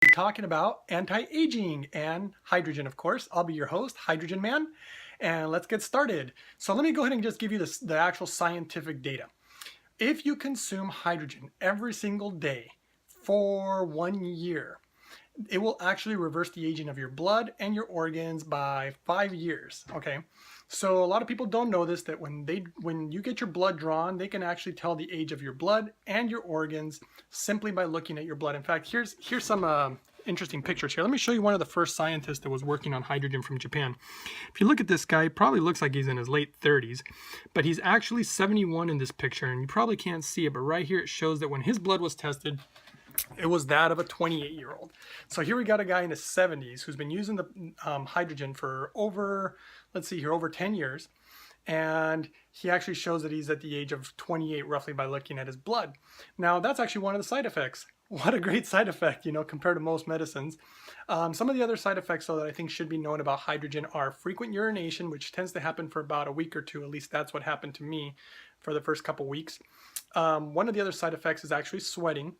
talking about anti-aging and hydrogen, of course. I'll be your host, Hydrogen Man, and let's get started. So let me go ahead and just give you the actual scientific data. If you consume hydrogen every single day for 1 year, it will actually reverse the aging of your blood and your organs by 5 years. Okay, so a lot of people don't know this, that when you get your blood drawn, they can actually tell the age of your blood and your organs simply by looking at your blood. In fact, here's some interesting pictures here. Let me show you one of the first scientists that was working on hydrogen from Japan. If you look at this guy, he probably looks like he's in his late 30s, but he's actually 71 in this picture, and you probably can't see it, but right here it shows that when his blood was tested, it was that of a 28-year-old. So here we got a guy in his 70s who's been using the hydrogen for over 10 years. And he actually shows that he's at the age of 28 roughly by looking at his blood. Now, that's actually one of the side effects. What a great side effect, compared to most medicines. Some of the other side effects, though, that I think should be known about hydrogen are frequent urination, which tends to happen for about a week or two. At least that's what happened to me for the first couple weeks. One of the other side effects is actually sweating.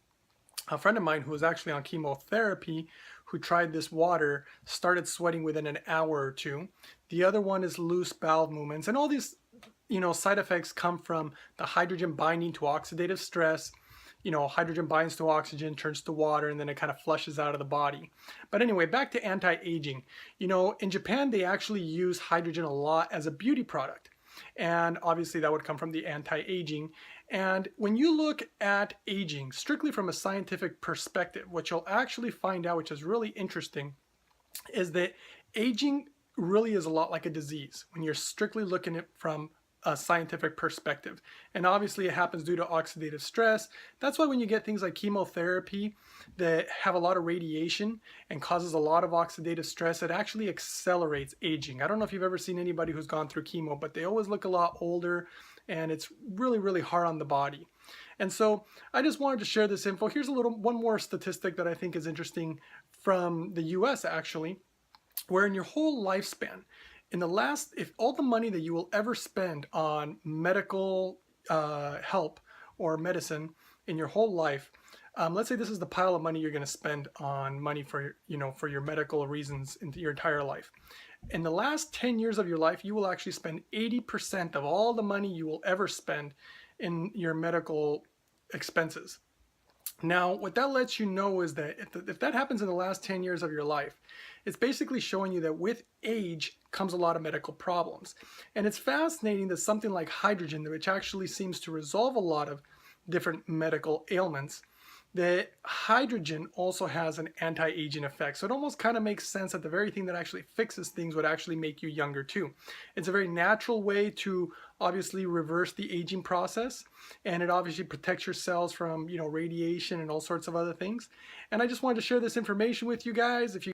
A friend of mine who was actually on chemotherapy, who tried this water, started sweating within an hour or two. The other one is loose bowel movements. And all these, side effects come from the hydrogen binding to oxidative stress. Hydrogen binds to oxygen, turns to water, and then it kind of flushes out of the body. But anyway, back to anti-aging. In Japan, they actually use hydrogen a lot as a beauty product. And obviously that would come from the anti-aging. And when you look at aging strictly from a scientific perspective, what you'll actually find out, which is really interesting, is that aging really is a lot like a disease when you're strictly looking at it from a scientific perspective. And obviously it happens due to oxidative stress. That's why when you get things like chemotherapy that have a lot of radiation and causes a lot of oxidative stress, it actually accelerates aging. I don't know if you've ever seen anybody who's gone through chemo, but they always look a lot older, and it's really, really hard on the body. And so I just wanted to share this info. Here's one more statistic that I think is interesting from the US actually, where in your whole lifespan, if all the money that you will ever spend on medical help or medicine in your whole life, let's say this is the pile of money you're going to spend on money for your medical reasons in your entire life. In the last 10 years of your life, you will actually spend 80% of all the money you will ever spend in your medical expenses. Now, what that lets you know is that if that happens in the last 10 years of your life, it's basically showing you that with age comes a lot of medical problems. And it's fascinating that something like hydrogen, which actually seems to resolve a lot of different medical ailments, that hydrogen also has an anti-aging effect. So it almost kind of makes sense that the very thing that actually fixes things would actually make you younger too. It's a very natural way to obviously reverse the aging process, and it obviously protects your cells from radiation and all sorts of other things. And I just wanted to share this information with you guys. If you